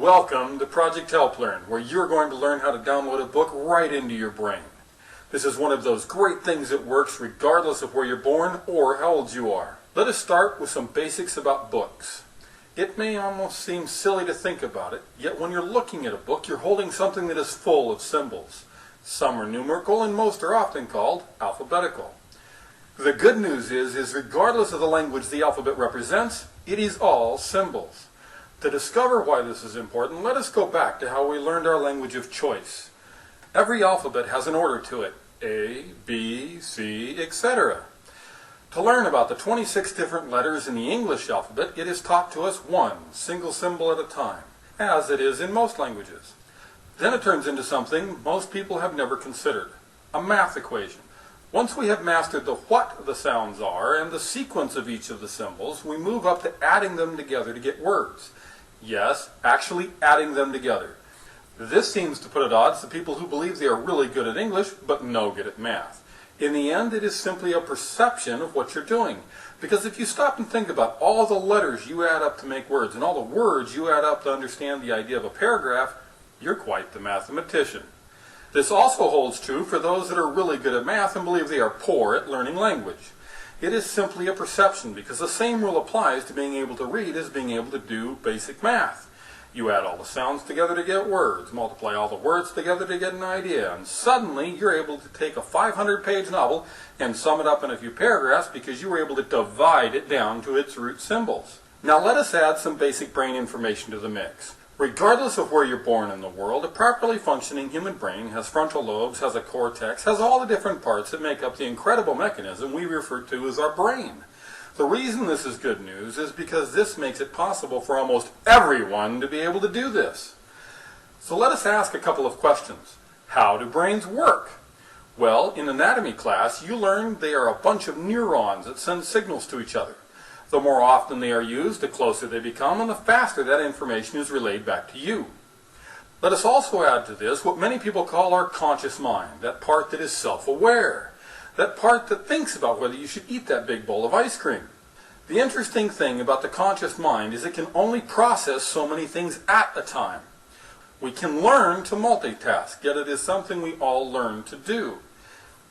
Welcome to Project Help Learn, where you're going to learn how to download a book right into your brain. This is one of those great things that works regardless of where you're born or how old you are. Let us start with some basics about books. It may almost seem silly to think about it, yet when you're looking at a book, you're holding something that is full of symbols. Some are numerical and most are often called alphabetical. The good news is regardless of the language the alphabet represents, it is all symbols. To discover why this is important, let us go back to how we learned our language of choice. Every alphabet has an order to it, A, B, C, etc. To learn about the 26 different letters in the English alphabet, it is taught to us one single symbol at a time, as it is in most languages. Then it turns into something most people have never considered, a math equation. Once we have mastered the what the sounds are and the sequence of each of the symbols, we move up to adding them together to get words. Yes, actually adding them together. This seems to put at odds the people who believe they are really good at English, but no good at math. In the end, it is simply a perception of what you're doing. Because if you stop and think about all the letters you add up to make words, and all the words you add up to understand the idea of a paragraph, you're quite the mathematician. This also holds true for those that are really good at math and believe they are poor at learning language. It is simply a perception, because the same rule applies to being able to read as being able to do basic math. You add all the sounds together to get words, multiply all the words together to get an idea, and suddenly you're able to take a 500-page novel and sum it up in a few paragraphs because you were able to divide it down to its root symbols. Now let us add some basic brain information to the mix. Regardless of where you're born in the world, a properly functioning human brain has frontal lobes, has a cortex, has all the different parts that make up the incredible mechanism we refer to as our brain. The reason this is good news is because this makes it possible for almost everyone to be able to do this. So let us ask a couple of questions. How do brains work? Well, in anatomy class, you learned they are a bunch of neurons that send signals to each other. The more often they are used, the closer they become, and the faster that information is relayed back to you. Let us also add to this what many people call our conscious mind, that part that is self-aware, that part that thinks about whether you should eat that big bowl of ice cream. The interesting thing about the conscious mind is it can only process so many things at a time. We can learn to multitask, yet it is something we all learn to do.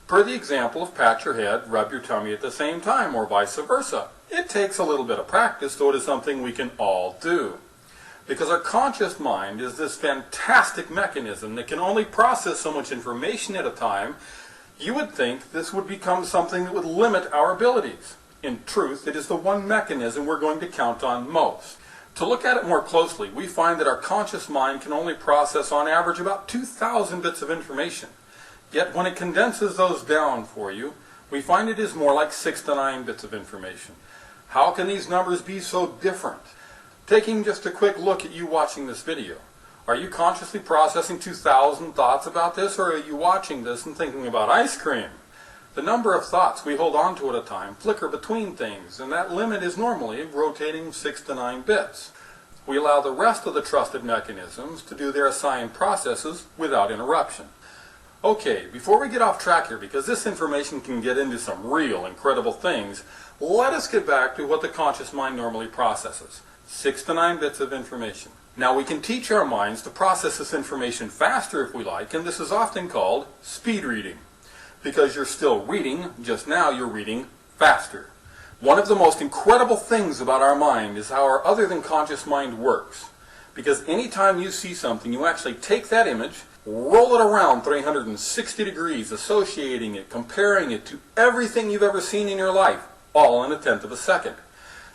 Per the example of pat your head, rub your tummy at the same time, or vice versa. It takes a little bit of practice, though it is something we can all do. Because our conscious mind is this fantastic mechanism that can only process so much information at a time, you would think this would become something that would limit our abilities. In truth, it is the one mechanism we're going to count on most. To look at it more closely, we find that our conscious mind can only process on average about 2,000 bits of information. Yet when it condenses those down for you, we find it is more like 6 to 9 bits of information. How can these numbers be so different? Taking just a quick look at you watching this video, are you consciously processing 2,000 thoughts about this, or are you watching this and thinking about ice cream? The number of thoughts we hold on to at a time flicker between things, and that limit is normally rotating 6 to 9 bits. We allow the rest of the trusted mechanisms to do their assigned processes without interruption. Okay, before we get off track here, because this information can get into some real incredible things, let us get back to what the conscious mind normally processes. 6 to 9 bits of information. Now we can teach our minds to process this information faster if we like, and this is often called speed reading. Because you're still reading, just now you're reading faster. One of the most incredible things about our mind is how our other than conscious mind works. Because anytime you see something, you actually take that image, roll it around 360 degrees, associating it, comparing it to everything you've ever seen in your life, all in a tenth of a second.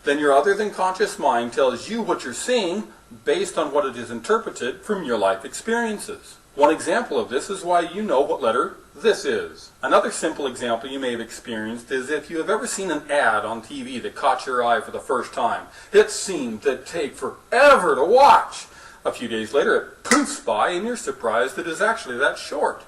Then your other than conscious mind tells you what you're seeing based on what it is interpreted from your life experiences. One example of this is why you know what letter this is. Another simple example you may have experienced is if you have ever seen an ad on TV that caught your eye for the first time. It seemed to take forever to watch. A few days later it poofs by and you're surprised it is actually that short.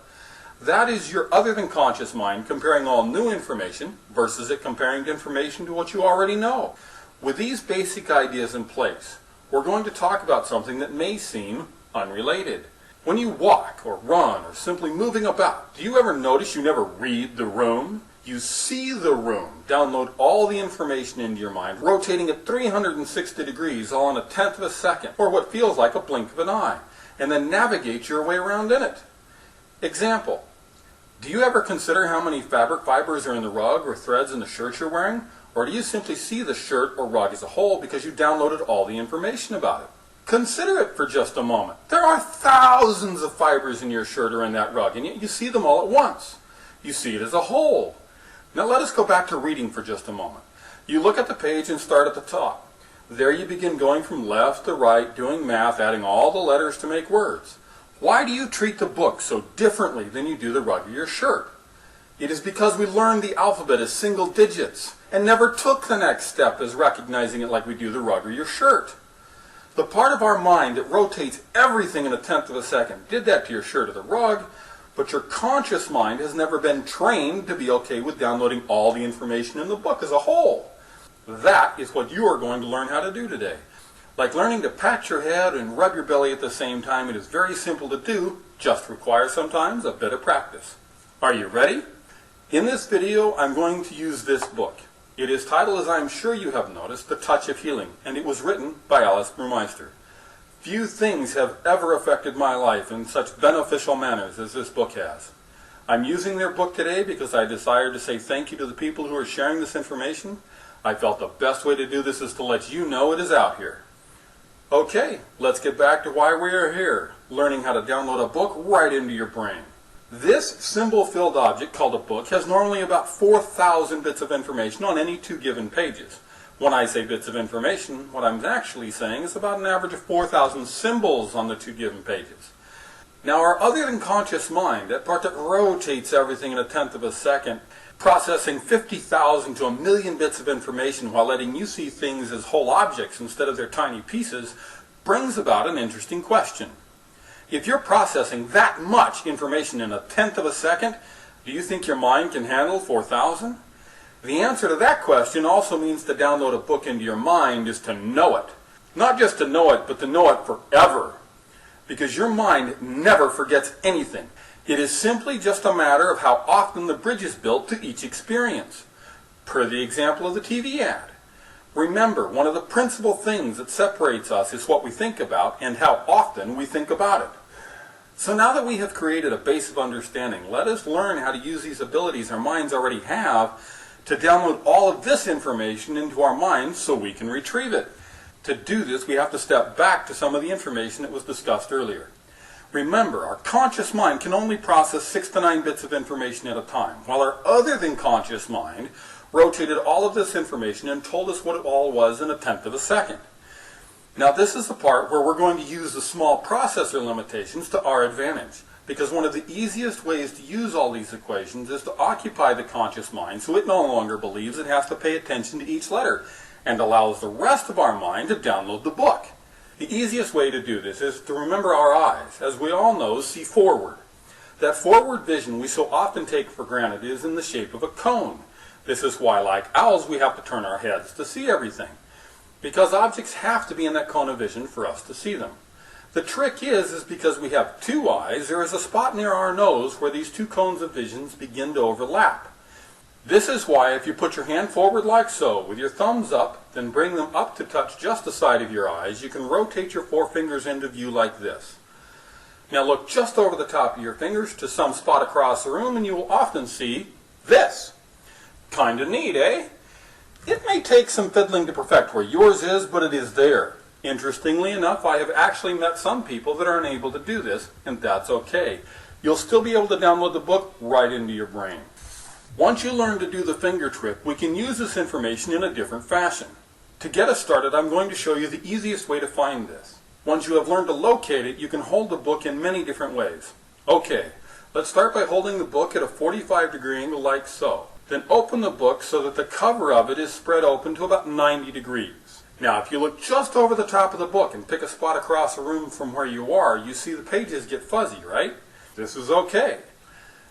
That is your other than conscious mind comparing all new information versus it comparing information to what you already know. With these basic ideas in place, we're going to talk about something that may seem unrelated. When you walk or run or simply moving about, do you ever notice you never read the room? You see the room, download all the information into your mind, rotating at 360 degrees all in a tenth of a second, or what feels like a blink of an eye, and then navigate your way around in it. Example, do you ever consider how many fabric fibers are in the rug or threads in the shirt you're wearing? Or do you simply see the shirt or rug as a whole because you downloaded all the information about it? Consider it for just a moment. There are thousands of fibers in your shirt or in that rug, and yet you see them all at once. You see it as a whole. Now let us go back to reading for just a moment. You look at the page and start at the top. There you begin going from left to right, doing math, adding all the letters to make words. Why do you treat the book so differently than you do the rug or your shirt? It is because we learned the alphabet as single digits and never took the next step as recognizing it like we do the rug or your shirt. The part of our mind that rotates everything in a tenth of a second did that to your shirt or the rug, but your conscious mind has never been trained to be okay with downloading all the information in the book as a whole. That is what you are going to learn how to do today. Like learning to pat your head and rub your belly at the same time, it is very simple to do, just requires sometimes a bit of practice. Are you ready? In this video, I'm going to use this book. It is titled, as I'm sure you have noticed, The Touch of Healing, and it was written by Alice Brewmeister. Few things have ever affected my life in such beneficial manners as this book has. I'm using their book today because I desire to say thank you to the people who are sharing this information. I felt the best way to do this is to let you know it is out here. Okay, let's get back to why we are here, learning how to download a book right into your brain. This symbol-filled object called a book has normally about 4,000 bits of information on any two given pages. When I say bits of information, what I'm actually saying is about an average of 4,000 symbols on the two given pages. Now our other than conscious mind, that part that rotates everything in a tenth of a second, processing 50,000 to 1,000,000 bits of information while letting you see things as whole objects instead of their tiny pieces, brings about an interesting question. If you're processing that much information in a tenth of a second, do you think your mind can handle 4,000? The answer to that question also means to download a book into your mind is to know it. Not just to know it, but to know it forever. Because your mind never forgets anything. It is simply just a matter of how often the bridge is built to each experience. Per the example of the TV ad. Remember, one of the principal things that separates us is what we think about and how often we think about it. So now that we have created a base of understanding, let us learn how to use these abilities our minds already have to download all of this information into our minds so we can retrieve it. To do this, we have to step back to some of the information that was discussed earlier. Remember, our conscious mind can only process 6 to 9 bits of information at a time, while our other than conscious mind rotated all of this information and told us what it all was in a tenth of a second. Now this is the part where we're going to use the small processor limitations to our advantage, because one of the easiest ways to use all these equations is to occupy the conscious mind so it no longer believes it has to pay attention to each letter, and allows the rest of our mind to download the book. The easiest way to do this is to remember our eyes, as we all know, see forward. That forward vision we so often take for granted is in the shape of a cone. This is why, like owls, we have to turn our heads to see everything, because objects have to be in that cone of vision for us to see them. The trick is because we have two eyes, there is a spot near our nose where these two cones of vision begin to overlap. This is why if you put your hand forward like so, with your thumbs up, then bring them up to touch just the side of your eyes, you can rotate your forefingers into view like this. Now look just over the top of your fingers to some spot across the room and you will often see this. Kinda neat, eh? It may take some fiddling to perfect where yours is, but it is there. Interestingly enough, I have actually met some people that are unable to do this, and that's okay. You'll still be able to download the book right into your brain. Once you learn to do the finger trick, we can use this information in a different fashion. To get us started, I'm going to show you the easiest way to find this. Once you have learned to locate it, you can hold the book in many different ways. Okay, let's start by holding the book at a 45-degree angle like so. Then open the book so that the cover of it is spread open to about 90 degrees. Now, if you look just over the top of the book and pick a spot across the room from where you are, you see the pages get fuzzy, right? This is okay.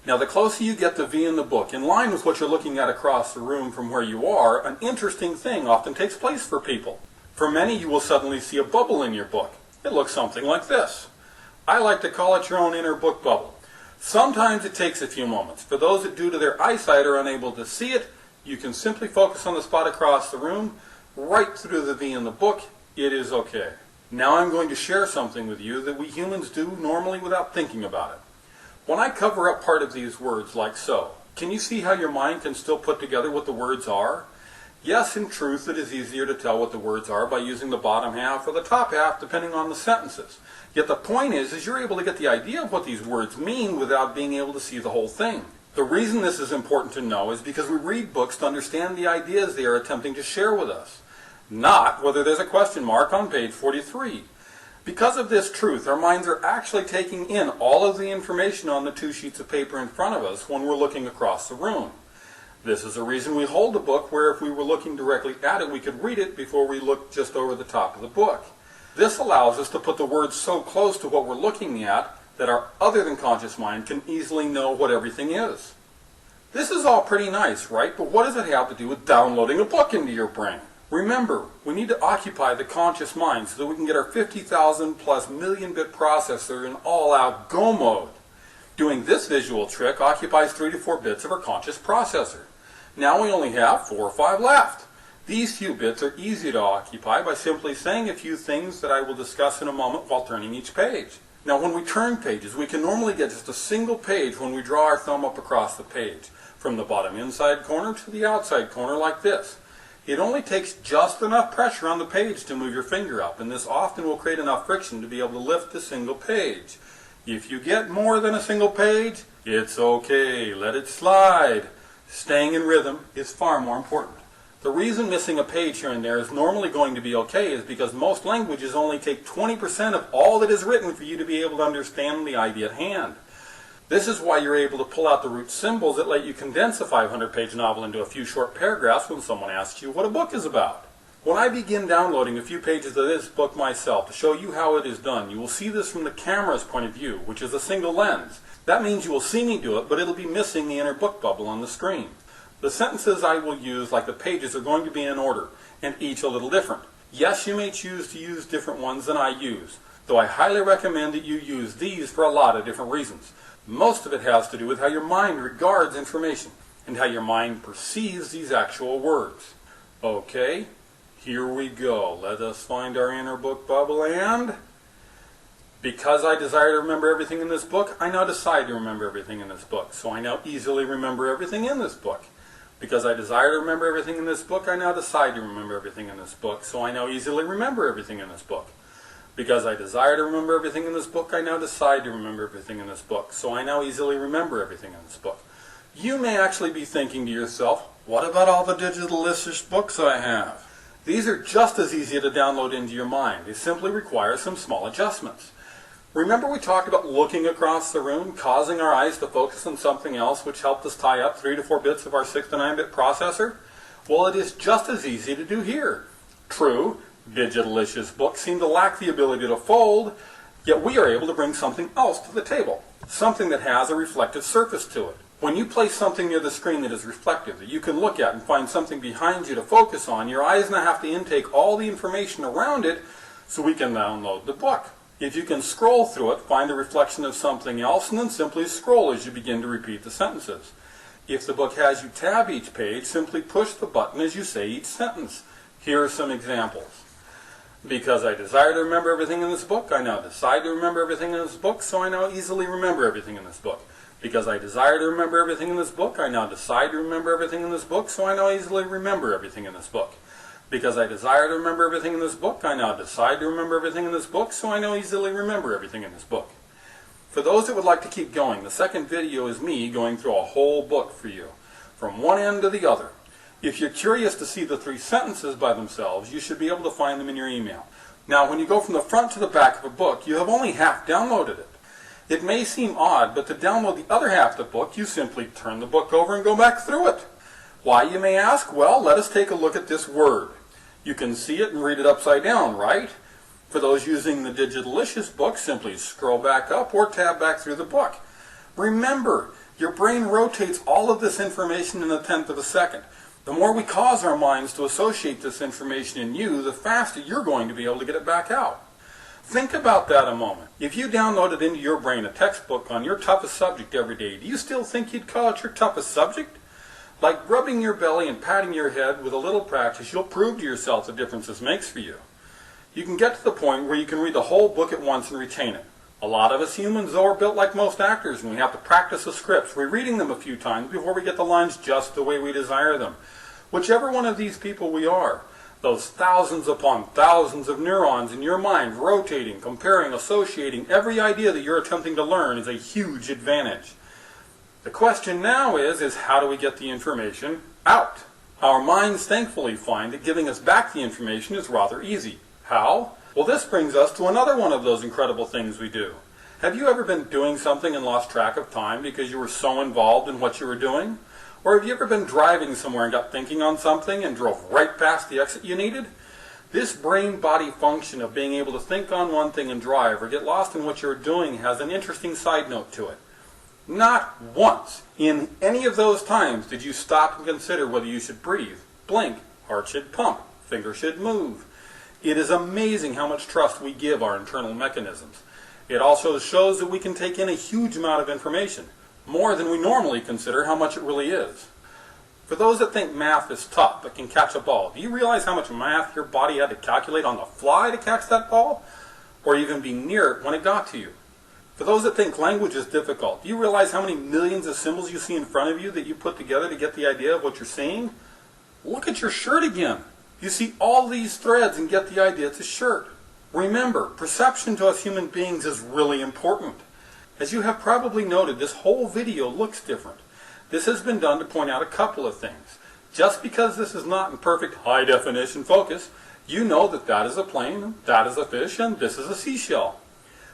Now, the closer you get the V in the book, in line with what you're looking at across the room from where you are, an interesting thing often takes place for people. For many, you will suddenly see a bubble in your book. It looks something like this. I like to call it your own inner book bubble. Sometimes it takes a few moments. For those that due to their eyesight are unable to see it, you can simply focus on the spot across the room, right through the V in the book. It is okay. Now I'm going to share something with you that we humans do normally without thinking about it. When I cover up part of these words like so, can you see how your mind can still put together what the words are? Yes, in truth, it is easier to tell what the words are by using the bottom half or the top half, depending on the sentences. Yet the point is you're able to get the idea of what these words mean without being able to see the whole thing. The reason this is important to know is because we read books to understand the ideas they are attempting to share with us, not whether there's a question mark on page 43. Because of this truth, our minds are actually taking in all of the information on the 2 sheets of paper in front of us when we're looking across the room. This is the reason we hold a book where if we were looking directly at it, we could read it before we looked just over the top of the book. This allows us to put the words so close to what we're looking at that our other than conscious mind can easily know what everything is. This is all pretty nice, right? But what does it have to do with downloading a book into your brain? Remember, we need to occupy the conscious mind so that we can get our 50,000 plus million-bit processor in all-out go mode. Doing this visual trick occupies 3 to 4 bits of our conscious processor. Now we only have 4 or 5 left. These few bits are easy to occupy by simply saying a few things that I will discuss in a moment while turning each page. Now when we turn pages, we can normally get just a single page when we draw our thumb up across the page, from the bottom inside corner to the outside corner like this. It only takes just enough pressure on the page to move your finger up, and this often will create enough friction to be able to lift a single page. If you get more than a single page, it's okay, let it slide. Staying in rhythm is far more important. The reason missing a page here and there is normally going to be okay is because most languages only take 20% of all that is written for you to be able to understand the idea at hand. This is why you're able to pull out the root symbols that let you condense a 500-page novel into a few short paragraphs when someone asks you what a book is about. When I begin downloading a few pages of this book myself to show you how it is done, you will see this from the camera's point of view, which is a single lens. That means you will see me do it, but it'll be missing the inner book bubble on the screen. The sentences I will use, like the pages, are going to be in order, and each a little different. Yes, you may choose to use different ones than I use, though I highly recommend that you use these for a lot of different reasons. Most of it has to do with how your mind regards information, and how your mind perceives these actual words. Okay, here we go. Let us find our inner book bubble, and because I desire to remember everything in this book, I now decide to remember everything in this book, so I now easily remember everything in this book. Because I desire to remember everything in this book, I now decide to remember everything in this book, so I now easily remember everything in this book. Because I desire to remember everything in this book, I now decide to remember everything in this book, so I now easily remember everything in this book. You may actually be thinking to yourself, what about all the digitalish books I have? These are just as easy to download into your mind. They simply require some small adjustments. Remember we talked about looking across the room, causing our eyes to focus on something else, which helped us tie up 3 to 4 bits of our 6 to 9-bit processor? Well, it is just as easy to do here. True, digitalicious books seem to lack the ability to fold, yet we are able to bring something else to the table, something that has a reflective surface to it. When you place something near the screen that is reflective, that you can look at and find something behind you to focus on, your eyes now have to intake all the information around it so we can download the book. If you can scroll through it, find the reflection of something else, and then simply scroll as you begin to repeat the sentences. If the book has you tab each page, simply push the button as you say each sentence. Here are some examples. Because I desire to remember everything in this book, I now decide to remember everything in this book, so I now easily remember everything in this book. Because I desire to remember everything in this book, I now decide to remember everything in this book, so I now easily remember everything in this book. Because I desire to remember everything in this book, I now decide to remember everything in this book, so I now easily remember everything in this book. For those that would like to keep going, the second video is me going through a whole book for you, from one end to the other. If you're curious to see the 3 sentences by themselves, you should be able to find them in your email. Now, when you go from the front to the back of a book, you have only half downloaded it. It may seem odd, but to download the other half of the book, you simply turn the book over and go back through it. Why, you may ask? Well, let us take a look at this word. You can see it and read it upside down, right? For those using the digitalicious book, simply scroll back up or tab back through the book. Remember, your brain rotates all of this information in a tenth of a second. The more we cause our minds to associate this information in you, the faster you're going to be able to get it back out. Think about that a moment. If you downloaded into your brain a textbook on your toughest subject every day, do you still think you'd call it your toughest subject? Like rubbing your belly and patting your head, with a little practice, you'll prove to yourself the difference this makes for you. You can get to the point where you can read the whole book at once and retain it. A lot of us humans, though, are built like most actors, and we have to practice the scripts, rereading them a few times before we get the lines just the way we desire them. Whichever one of these people we are, those thousands upon thousands of neurons in your mind rotating, comparing, associating every idea that you're attempting to learn is a huge advantage. The question now is how do we get the information out? Our minds thankfully find that giving us back the information is rather easy. How? Well, this brings us to another one of those incredible things we do. Have you ever been doing something and lost track of time because you were so involved in what you were doing? Or have you ever been driving somewhere and got thinking on something and drove right past the exit you needed? This brain-body function of being able to think on one thing and drive or get lost in what you're doing has an interesting side note to it. Not once in any of those times did you stop and consider whether you should breathe, blink, heart should pump, finger should move. It is amazing how much trust we give our internal mechanisms. It also shows that we can take in a huge amount of information, more than we normally consider how much it really is. For those that think math is tough but can catch a ball, do you realize how much math your body had to calculate on the fly to catch that ball? Or even be near it when it got to you? For those that think language is difficult, do you realize how many millions of symbols you see in front of you that you put together to get the idea of what you're seeing? Look at your shirt again. You see all these threads and get the idea it's a shirt. Remember, perception to us human beings is really important. As you have probably noted, this whole video looks different. This has been done to point out a couple of things. Just because this is not in perfect high definition focus, you know that that is a plane, that is a fish, and this is a seashell.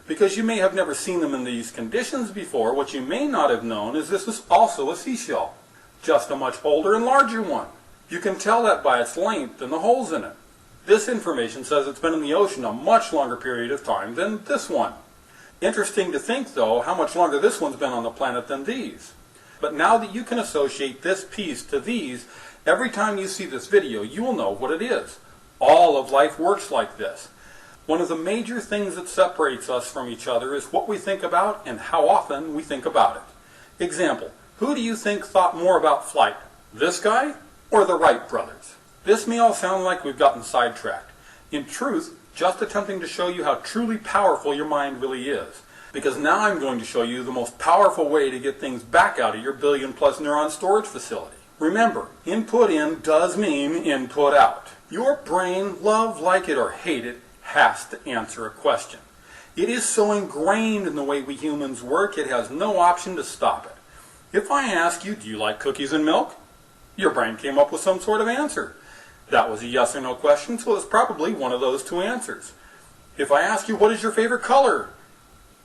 Because you may have never seen them in these conditions before, what you may not have known is this is also a seashell. Just a much older and larger one. You can tell that by its length and the holes in it. This information says it's been in the ocean a much longer period of time than this one. Interesting to think, though, how much longer this one's been on the planet than these. But now that you can associate this piece to these, every time you see this video, you will know what it is. All of life works like this. One of the major things that separates us from each other is what we think about and how often we think about it. Example, who do you think thought more about flight? This guy or the Wright brothers? This may all sound like we've gotten sidetracked. In truth, just attempting to show you how truly powerful your mind really is. Because now I'm going to show you the most powerful way to get things back out of your billion-plus neuron storage facility. Remember, input in does mean input out. Your brain, love, like it, or hate it, has to answer a question. It is so ingrained in the way we humans work, it has no option to stop it. If I ask you, do you like cookies and milk? Your brain came up with some sort of answer. That was a yes or no question, so it's probably one of those two answers. If I ask you, what is your favorite color?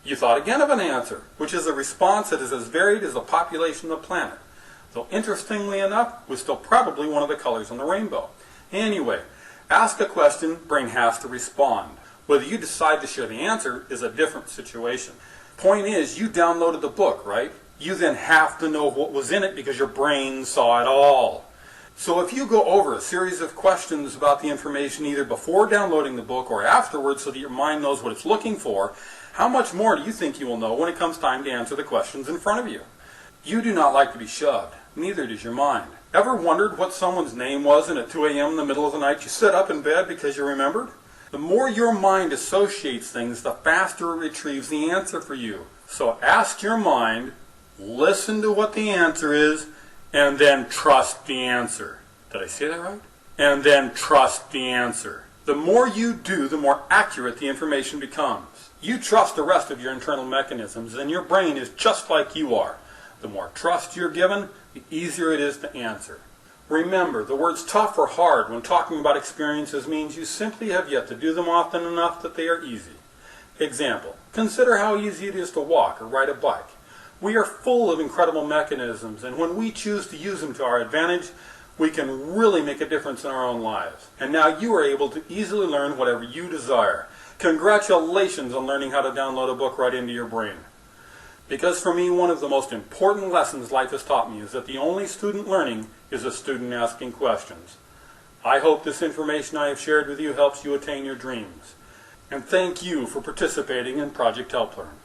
You thought again of an answer, which is a response that is as varied as the population of the planet. Though interestingly enough, was still probably one of the colors on the rainbow. Anyway, ask a question, brain has to respond. Whether you decide to share the answer is a different situation. Point is, you downloaded the book, right? You then have to know what was in it because your brain saw it all. So if you go over a series of questions about the information either before downloading the book or afterwards so that your mind knows what it's looking for, how much more do you think you will know when it comes time to answer the questions in front of you? You do not like to be shoved. Neither does your mind. Ever wondered what someone's name was and at 2 a.m. in the middle of the night you sit up in bed because you remembered? The more your mind associates things, the faster it retrieves the answer for you. So ask your mind, listen to what the answer is, and then trust the answer. Did I say that right? And then trust the answer. The more you do, the more accurate the information becomes. You trust the rest of your internal mechanisms, and your brain is just like you are. The more trust you're given, the easier it is to answer. Remember, the words tough or hard when talking about experiences means you simply have yet to do them often enough that they are easy. Example, consider how easy it is to walk or ride a bike. We are full of incredible mechanisms, and when we choose to use them to our advantage, we can really make a difference in our own lives. And now you are able to easily learn whatever you desire. Congratulations on learning how to download a book right into your brain. Because for me, one of the most important lessons life has taught me is that the only student learning is a student asking questions. I hope this information I have shared with you helps you attain your dreams. And thank you for participating in Project Help Learn.